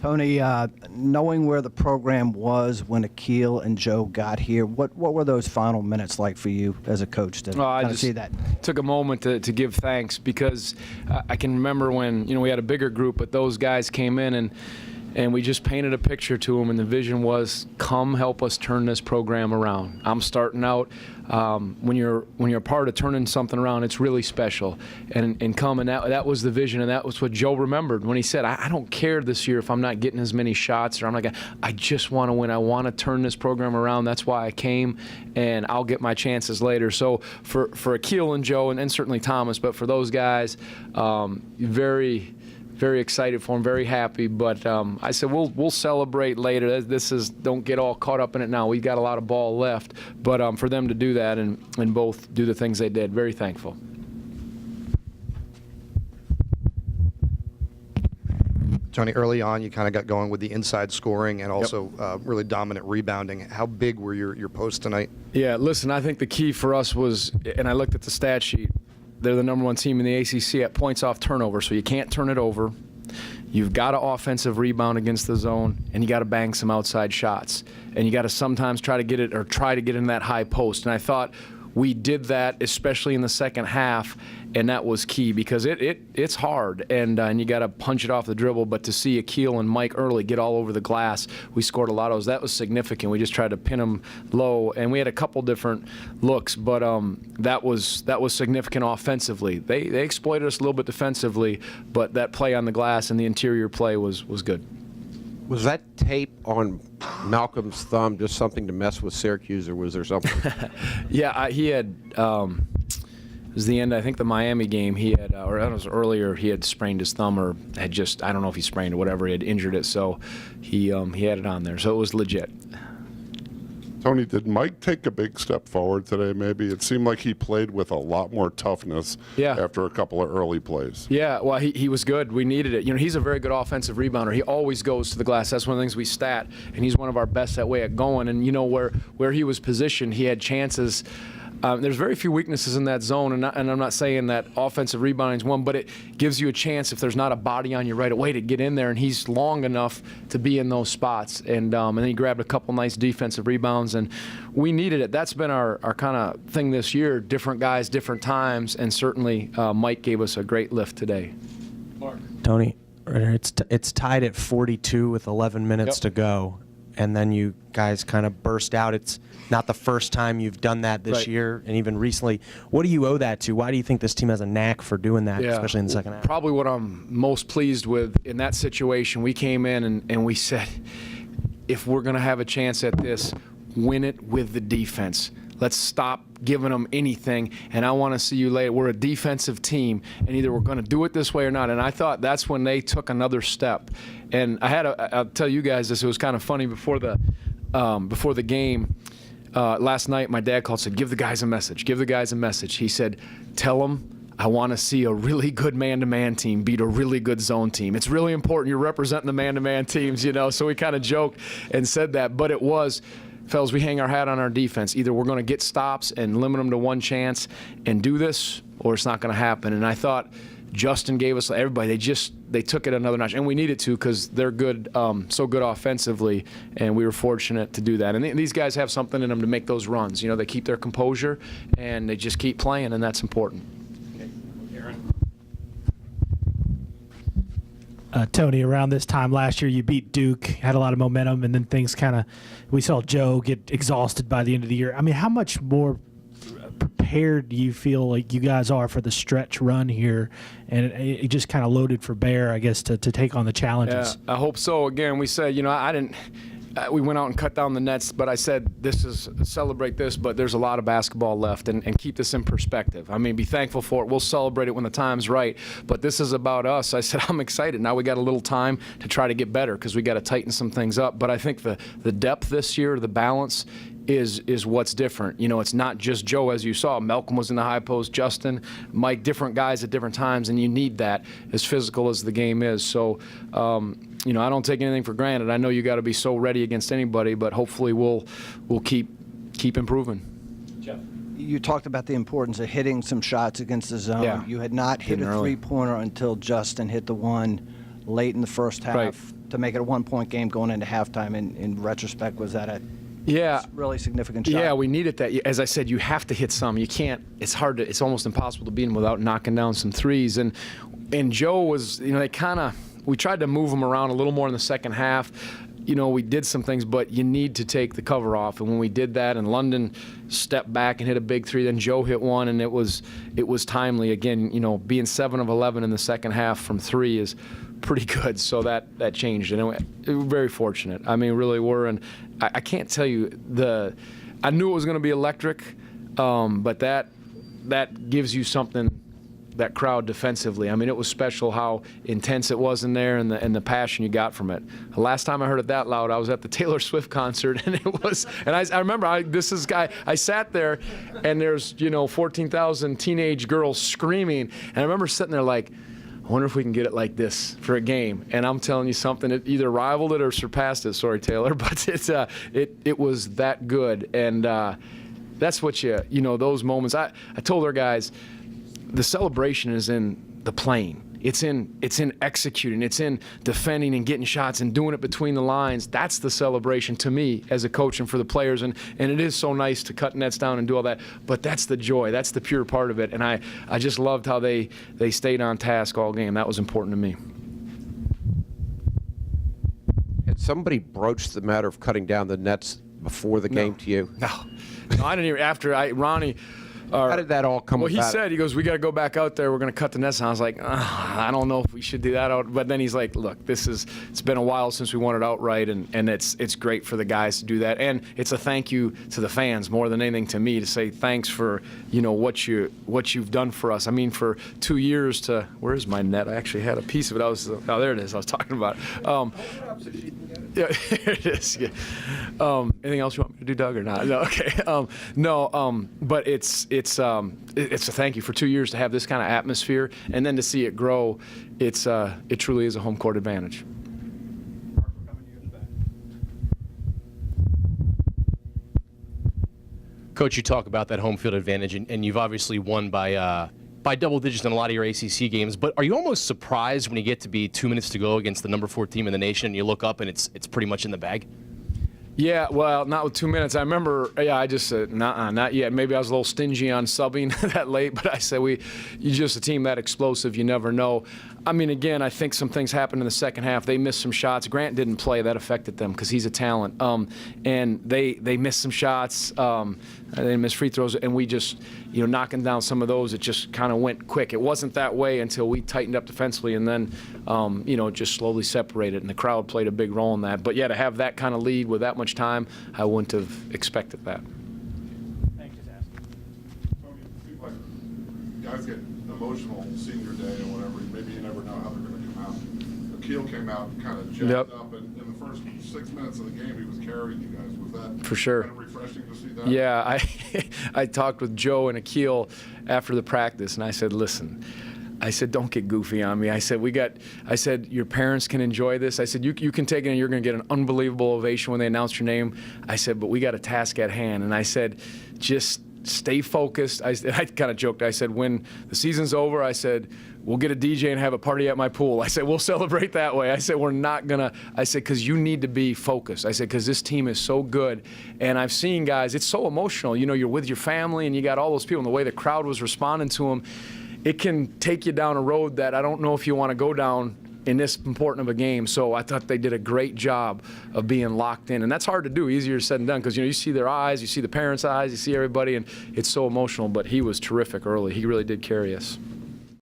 Tony, knowing where the program was when Akil and Joe got here, what were those final minutes like for you as a coach to kind of see that? Took a moment to give thanks because I can remember when we had a bigger group, but those guys came in and we just painted a picture to them, and the vision was, come help us turn this program around. I'm starting out. When you're part of turning something around, it's really special. And come, and that was the vision, and that was what Joe remembered when he said, I don't care this year if I'm not getting as many shots, or I'm not gonna, I just want to win. I want to turn this program around. That's why I came, and I'll get my chances later. So for Akil and Joe, and certainly Thomas, but for those guys, very excited for him, very happy. But I said we'll celebrate later. Don't get all caught up in it now. We've got a lot of ball left. But for them to do that and both do the things they did, very thankful. Tony, early on you kind of got going with the inside scoring and also really dominant rebounding. How big were your posts tonight? Yeah, listen, I think the key for us was, and I looked at the stat sheet, they're the #1 team in the ACC at points off turnover, so you can't turn it over. You've got to offensive rebound against the zone, and you got to bang some outside shots. And you got to sometimes try to get in that high post. And I thought we did that, especially in the second half, and that was key because it's hard, and you got to punch it off the dribble. But to see Akil and Mike early get all over the glass, we scored a lot of those. That was significant. We just tried to pin them low, and we had a couple different looks, but that was significant offensively. They exploited us a little bit defensively, but that play on the glass and the interior play was good. Was that tape on Malcolm's thumb just something to mess with Syracuse, or was there something? Yeah, he had. It was the end, I think, the Miami game. He had, or it was earlier. He had sprained his thumb, or had just, I don't know if he sprained or whatever. He had injured it, so he had it on there. So it was legit. Tony, did Mike take a big step forward today, maybe? It seemed like he played with a lot more toughness after a couple of early plays. Yeah, well, he was good. We needed it. He's a very good offensive rebounder. He always goes to the glass. That's one of the things we stat, and he's one of our best that way at going. And, where he was positioned, he had chances. There's very few weaknesses in that zone, and I'm not saying that offensive rebounding is one, but it gives you a chance if there's not a body on you right away to get in there, and he's long enough to be in those spots. And then he grabbed a couple nice defensive rebounds, and we needed it. That's been our kind of thing this year, different guys, different times, and certainly Mike gave us a great lift today. Mark. Tony, it's tied at 42 with 11 minutes to go, and then you guys kind of burst out. It's not the first time you've done that this year, and even recently. What do you owe that to? Why do you think this team has a knack for doing that, especially in the second half? Probably what I'm most pleased with in that situation, we came in and we said, if we're going to have a chance at this, win it with the defense. Let's stop giving them anything, and I want to see you later. We're a defensive team, and either we're going to do it this way or not. And I thought that's when they took another step. And I'll tell you guys this. It was kind of funny before the game. Last night, my dad called and said, give the guys a message. Give the guys a message. He said, tell them I want to see a really good man-to-man team beat a really good zone team. It's really important. You're representing the man-to-man teams, So we kind of joked and said that. But it was, fellas, we hang our hat on our defense. Either we're going to get stops and limit them to one chance and do this, or it's not going to happen. And I thought Justin gave us, everybody, they took it another notch, and we needed to because they're good, so good offensively, and we were fortunate to do that. And these guys have something in them to make those runs. They keep their composure, and they just keep playing, and that's important. Tony, around this time last year, you beat Duke, had a lot of momentum, and then things we saw Joe get exhausted by the end of the year. I mean, how much more prepared do you feel like you guys are for the stretch run here, and it just kind of loaded for bear, I guess, to take on the challenges? Yeah, I hope so. Again, we said, we went out and cut down the nets, but I said celebrate this, but there's a lot of basketball left, and keep this in perspective. I mean, be thankful for it. We'll celebrate it when the time's right, but this is about us. I said, I'm excited. Now we got a little time to try to get better because we got to tighten some things up, but I think the depth this year, the balance, is what's different. It's not just Joe, as you saw. Malcolm was in the high post, Justin, Mike, different guys at different times, and you need that as physical as the game is. So, I don't take anything for granted. I know you got to be so ready against anybody, but hopefully we'll keep improving. Jeff, you talked about the importance of hitting some shots against the zone. Yeah. You had not hit a three-pointer until Justin hit the one late in the first half. to make it a 1-point game going into halftime. In retrospect, was that a really significant shot? Yeah, we needed that. As I said, you have to hit some. You can't. It's hard to. It's almost impossible to beat them without knocking down some threes. And Joe was, we tried to move him around a little more in the second half. We did some things, but you need to take the cover off. And when we did that, and London stepped back and hit a big three, then Joe hit one, and it was timely. Again, being 7 of 11 in the second half from three is pretty good. So that changed, and we were very fortunate. I mean, really were. And I can't tell you I knew it was going to be electric, but that gives you something. That crowd defensively. I mean, it was special how intense it was in there, and the passion you got from it. The last time I heard it that loud, I was at the Taylor Swift concert, and it was. And I remember I sat there, and there's 14,000 teenage girls screaming, and I remember sitting there like, I wonder if we can get it like this for a game. And I'm telling you something, it either rivaled it or surpassed it. Sorry, Taylor, but it was that good, and that's what those moments. I told our guys. The celebration is in the playing. It's in executing. It's in defending and getting shots and doing it between the lines. That's the celebration to me as a coach and for the players. And it is so nice to cut nets down and do all that. But that's the joy. That's the pure part of it. And I just loved how they stayed on task all game. That was important to me. Had somebody broached the matter of cutting down the nets before the game to you? No, I didn't even. Ronnie. How did that all come about? Well, he said, he goes, we got to go back out there. We're going to cut the nets. And I was like, I don't know if we should do that out. But then he's like, look, it's been a while since we won it outright, and it's great for the guys to do that. And it's a thank you to the fans more than anything to me to say thanks for, what you've done for us. I mean, for 2 years where's my net? I actually had a piece of it. There it is. I was talking about it. Yeah, here it is. Yeah. Anything else you want me to do, Doug, or not? No, okay. But it's a thank you for 2 years to have this kind of atmosphere, and then to see it grow. It truly is a home court advantage. Coach, you talk about that home field advantage, and you've obviously won by double digits in a lot of your ACC games. But are you almost surprised when you get to be 2 minutes to go against the number 4 team in the nation, and you look up and it's pretty much in the bag? Yeah, well, not with 2 minutes. I remember, I just said, not yet. Maybe I was a little stingy on subbing that late, but I said, you're just a team that explosive, you never know. I mean, again, I think some things happened in the second half. They missed some shots. Grant didn't play. That affected them because he's a talent. And they missed some shots. They missed free throws, and we just, knocking down some of those, it just kind of went quick. It wasn't that way until we tightened up defensively, and then, just slowly separated, and the crowd played a big role in that. But, yeah, to have that kind of lead with that much time, I wouldn't have expected that. Tony, it seems like guys get emotional senior day or whatever. Maybe you never know how they're going to come out. Akil came out kind of jacked up, and in the first 6 minutes of the game, he was carrying you guys. Was that for sure kind of refreshing to see that? Yeah, I talked with Joe and Akil after the practice, and I said, listen, I said, don't get goofy on me. I said, your parents can enjoy this. I said, you can take it and you're going to get an unbelievable ovation when they announce your name. I said, but we got a task at hand. And I said, just stay focused. I kind of joked. I said, when the season's over, I said, we'll get a DJ and have a party at my pool. I said, we'll celebrate that way. I said, we're not going to. I said, because you need to be focused. I said, because this team is so good. And I've seen guys, it's so emotional. You're with your family and you got all those people, and the way the crowd was responding to them, it can take you down a road that I don't know if you want to go down in this important of a game. So I thought they did a great job of being locked in. And that's hard to do, easier said than done, because you see their eyes, you see the parents' eyes, you see everybody, and it's so emotional. But he was terrific early. He really did carry us.